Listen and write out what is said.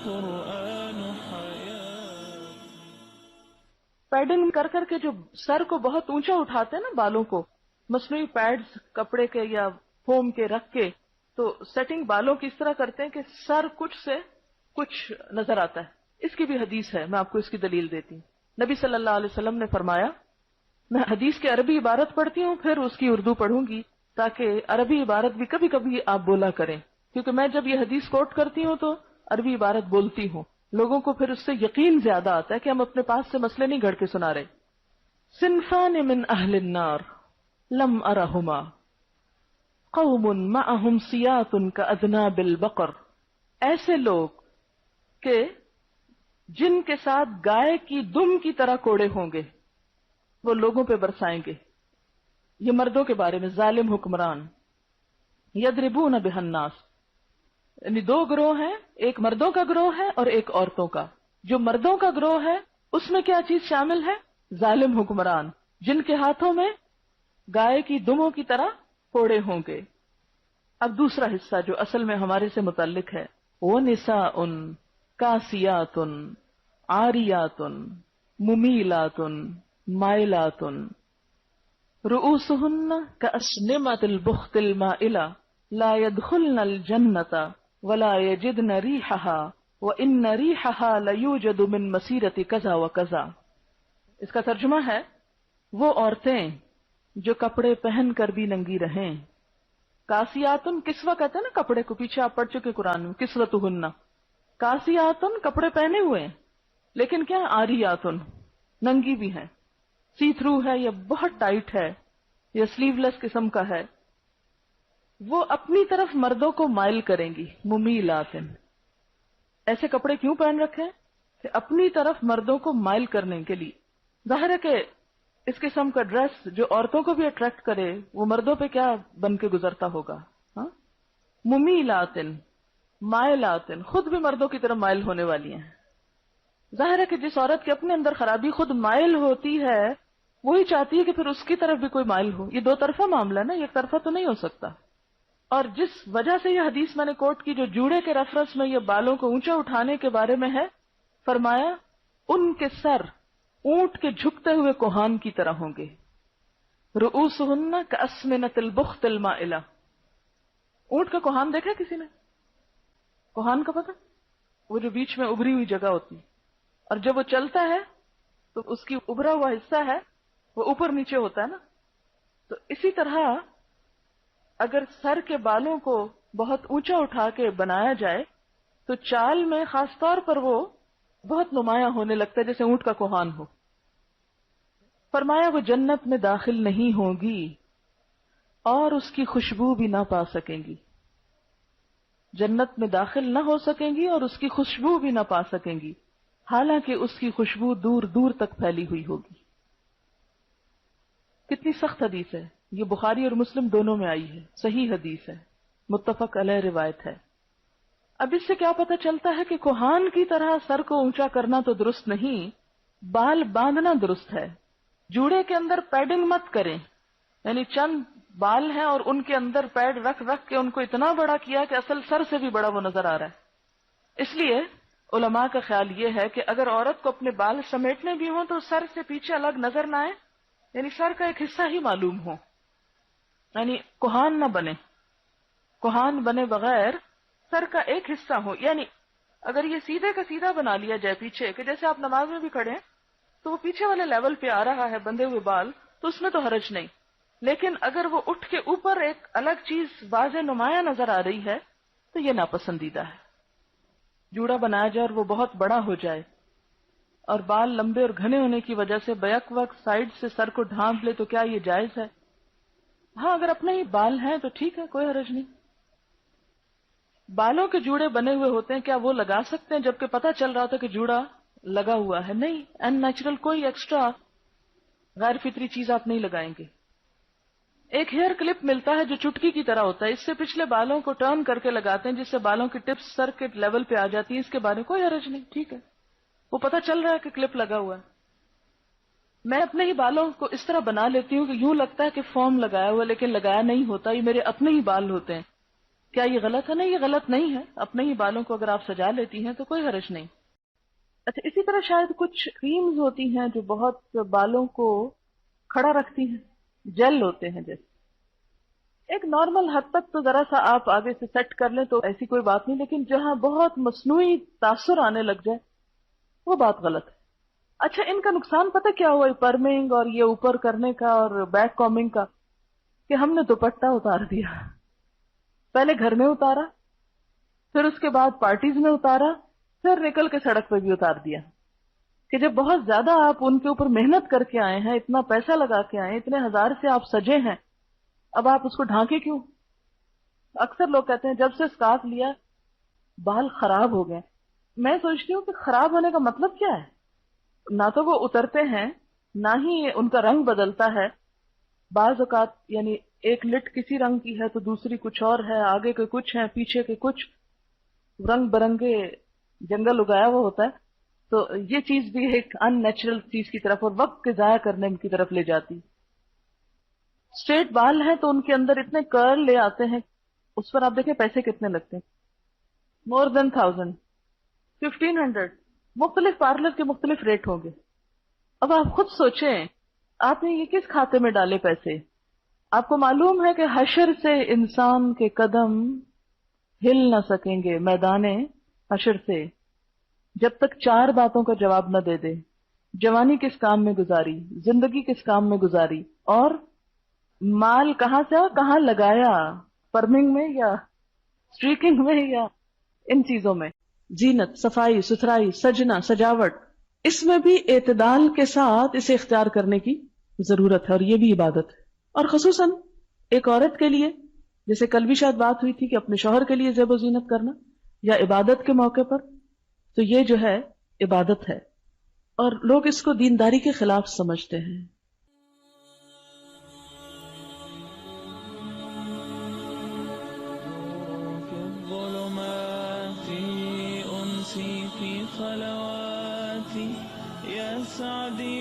القرآن حياتي. پیڈنگ کر کر کے جو سر کو بہت اونچا اٹھاتے ہیں نا بالوں کو، مصنوعی پیڈز کپڑے کے یا فوم کے رکھ کے، تو سیٹنگ بالوں کی اس طرح کرتے ہیں کہ سر کچھ سے کچھ نظر آتا ہے. اس کی بھی حدیث ہے، میں آپ کو اس کی دلیل دیتی ہوں. نبی صلی اللہ علیہ وسلم نے فرمایا، میں حدیث کی عربی عبارت پڑھتی ہوں پھر اس کی اردو پڑھوں گی تاکہ عربی عبارت بھی کبھی کبھی آپ بولا کریں، کیونکہ میں جب یہ حدیث کوٹ کرتی ہوں تو عربی عبارت بولتی ہوں، لوگوں کو پھر اس سے یقین زیادہ آتا ہے کہ ہم اپنے پاس سے مسئلے نہیں گھڑ کے سنا رہے. صنفان من اہل النار لم ارہما قوم معہم سیات کاذناب البقر. ایسے لوگ کہ جن کے ساتھ گائے کی دم کی طرح کوڑے ہوں گے وہ لوگوں پہ برسائیں گے. یہ مردوں کے بارے میں ظالم حکمران. یضربون بها الناس، یعنی دو گروہ ہیں، ایک مردوں کا گروہ ہے اور ایک عورتوں کا. جو مردوں کا گروہ ہے اس میں کیا چیز شامل ہے؟ ظالم حکمران جن کے ہاتھوں میں گائے کی دموں کی طرح کوڑے ہوں گے. اب دوسرا حصہ جو اصل میں ہمارے سے متعلق ہے، وہ نساء کاسیات عاریات ممیلات مائلات رؤوسهن كأسنمة البخت المائلة لا يدخلن الجنة ولا يجدن ريحها وإن ريحها ليوجد من مسيرة كذا وكذا. اس کا ترجمہ ہے، وہ عورتیں جو کپڑے پہن کر بھی ننگی رہیں. کاسیاتن کسوہ کہتے ہیں نا کپڑے کو، پیچھے آپ پڑھ چکے قرآن میں، کسوتہن. کاسیاتن کپڑے پہنے ہوئے ہیں لیکن کیا آریاتن ننگی بھی ہیں، سی تھرو ہے یا بہت ٹائٹ ہے یا سلیو لیس قسم کا ہے. وہ اپنی طرف مردوں کو مائل کریں گی. ممیلات، ایسے کپڑے کیوں پہن رکھے کہ اپنی طرف مردوں کو مائل کرنے کے لیے. ظاہر ہے کہ اس قسم کا ڈریس جو عورتوں کو بھی اٹریکٹ کرے وہ مردوں پہ کیا بن کے گزرتا ہوگا. ہاں، ممیلات مائلات، خود بھی مردوں کی طرف مائل ہونے والی ہیں. ظاہر ہے کہ جس عورت کے اپنے اندر خرابی خود مائل ہوتی ہے وہی چاہتی ہے کہ پھر اس کی طرف بھی کوئی مائل ہو. یہ دو طرفہ معاملہ ہے نا، ایک طرفہ تو نہیں ہو سکتا. اور جس وجہ سے یہ حدیث میں نے کوٹ کی جو جوڑے کے ریفرنس میں یہ بالوں کو اونچا اٹھانے کے بارے میں ہے، فرمایا ان کے سر اونٹ کے جھکتے ہوئے کوہان کی طرح ہوں گے. رؤوسہن کاسمنۃ البخت المائلہ. اونٹ کا کوہان دیکھا کسی نے؟ کوہان کا پتہ؟ وہ جو بیچ میں ابری ہوئی جگہ ہوتی اور جب وہ چلتا ہے تو اس کی ابھرا ہوا حصہ ہے وہ اوپر نیچے ہوتا ہے نا. تو اسی طرح اگر سر کے بالوں کو بہت اونچا اٹھا کے بنایا جائے تو چال میں خاص طور پر وہ بہت نمایاں ہونے لگتا ہے جیسے اونٹ کا کوہان ہو. فرمایا وہ جنت میں داخل نہیں ہوگی اور اس کی خوشبو بھی نہ پا سکیں گی. جنت میں داخل نہ ہو سکیں گی اور اس کی خوشبو بھی نہ پا سکیں گی، حالانکہ اس کی خوشبو دور دور تک پھیلی ہوئی ہوگی. کتنی سخت حدیث ہے یہ، بخاری اور مسلم دونوں میں آئی ہے، صحیح حدیث ہے، متفق علیہ روایت ہے. اب اس سے کیا پتہ چلتا ہے کہ کوہان کی طرح سر کو اونچا کرنا تو درست نہیں، بال باندھنا درست ہے. جوڑے کے اندر پیڈنگ مت کریں، یعنی چند بال ہیں اور ان کے اندر پیڈ رکھ رکھ کے ان کو اتنا بڑا کیا کہ اصل سر سے بھی بڑا وہ نظر آ رہا ہے. اس لیے علماء کا خیال یہ ہے کہ اگر عورت کو اپنے بال سمیٹنے بھی ہوں تو سر سے پیچھے الگ نظر نہ آئے، یعنی سر کا ایک حصہ ہی معلوم ہو، یعنی کوہان نہ بنے. کوہان بنے بغیر سر کا ایک حصہ ہو. یعنی اگر یہ سیدھے کا سیدھا بنا لیا جائے پیچھے، کہ جیسے آپ نماز میں بھی کھڑے ہیں تو وہ پیچھے والے لیول پہ آ رہا ہے بندھے ہوئے بال، تو اس میں تو حرج نہیں. لیکن اگر وہ اٹھ کے اوپر ایک الگ چیز واضح نمایاں نظر آ رہی ہے تو یہ ناپسندیدہ ہے. جوڑا بنایا جائے اور وہ بہت بڑا ہو جائے اور بال لمبے اور گھنے ہونے کی وجہ سے بیک وقت سائڈ سے سر کو ڈھانپ لے تو کیا یہ جائز ہے؟ ہاں، اگر اپنے ہی بال ہیں تو ٹھیک ہے، کوئی حرج نہیں. بالوں کے جوڑے بنے ہوئے ہوتے ہیں، کیا وہ لگا سکتے ہیں جبکہ پتہ چل رہا تھا کہ جوڑا لگا ہوا ہے؟ نہیں، ان نیچرل کوئی ایکسٹرا غیر فطری چیز آپ نہیں لگائیں گے. ایک ہیئر کلپ ملتا ہے جو چٹکی کی طرح ہوتا ہے، اس سے پچھلے بالوں کو ٹرن کر کے لگاتے ہیں جس سے بالوں کی ٹپس سر کے لیول پہ آ جاتی ہے. اس کے بارے میں کوئی حرج نہیں، ٹھیک ہے، وہ پتہ چل رہا ہے کہ کلپ لگا ہوا ہے. میں اپنے ہی بالوں کو اس طرح بنا لیتی ہوں کہ یوں لگتا ہے کہ فارم لگایا ہوا لیکن لگایا نہیں ہوتا، یہ میرے اپنے ہی بال ہوتے ہیں. کیا یہ غلط ہے؟ نہیں، یہ غلط نہیں ہے. اپنے ہی بالوں کو اگر آپ سجا لیتی ہیں تو کوئی حرج نہیں. اچھا، اسی طرح شاید کچھ کریمز ہوتی ہیں جو بہت بالوں کو کھڑا رکھتی ہیں، جیل ہوتے ہیں جیسے. ایک نارمل حد تک تو ذرا سا آپ آگے سے سیٹ کر لیں تو ایسی کوئی بات نہیں، لیکن جہاں بہت مصنوعی تاثر آنے لگ جائے وہ بات غلط ہے. اچھا، ان کا نقصان پتہ کیا ہوا؟ پرمنگ اور یہ اوپر کرنے کا اور بیک کامنگ کا، کہ ہم نے دوپٹہ اتار دیا. پہلے گھر میں اتارا، پھر اس کے بعد پارٹیز میں اتارا، پھر نکل کے سڑک پہ بھی اتار دیا. کہ جب بہت زیادہ آپ ان کے اوپر محنت کر کے آئے ہیں، اتنا پیسہ لگا کے آئے ہیں، اتنے ہزار سے آپ سجے ہیں، اب آپ اس کو ڈھانکے کیوں؟ اکثر لوگ کہتے ہیں جب سے اسکارف لیا بال خراب ہو گئے. میں سوچتی ہوں کہ خراب ہونے کا مطلب کیا ہے؟ نہ تو وہ اترتے ہیں، نہ ہی ان کا رنگ بدلتا ہے. بعض اوقات یعنی ایک لٹ کسی رنگ کی ہے تو دوسری کچھ اور ہے، آگے کے کچھ ہیں، پیچھے کے کچھ، رنگ برنگے جنگل اگایا ہوا ہوتا ہے. تو یہ چیز بھی ایک ان نیچرل چیز کی طرف اور وقت کے ضائع کرنے کی طرف لے جاتی. اسٹریٹ بال ہیں تو ان کے اندر اتنے کرل لے آتے ہیں، اس پر آپ دیکھیں پیسے کتنے لگتے ہیں. مور دین 1000، 1500. مختلف پارلر کے مختلف ریٹ ہوں گے. اب آپ خود سوچیں آپ نے یہ کس کھاتے میں ڈالے پیسے؟ آپ کو معلوم ہے کہ حشر سے انسان کے قدم ہل نہ سکیں گے میدان حشر سے جب تک 4 باتوں کا جواب نہ دے دے. جوانی کس کام میں گزاری، زندگی کس کام میں گزاری، اور مال کہاں سے کہاں لگایا، فرمنگ میں یا اسٹریکنگ میں یا ان چیزوں میں. زینت، صفائی ستھرائی، سجنا، سجاوٹ، اس میں بھی اعتدال کے ساتھ اسے اختیار کرنے کی ضرورت ہے، اور یہ بھی عبادت ہے. اور خصوصاً ایک عورت کے لیے، جیسے کل بھی شاید بات ہوئی تھی کہ اپنے شوہر کے لیے زیب و زینت کرنا یا عبادت کے موقع پر، تو یہ جو ہے عبادت ہے. اور لوگ اس کو دینداری کے خلاف سمجھتے ہیں. في الظلمات أنسي في خلواتي يا سعدي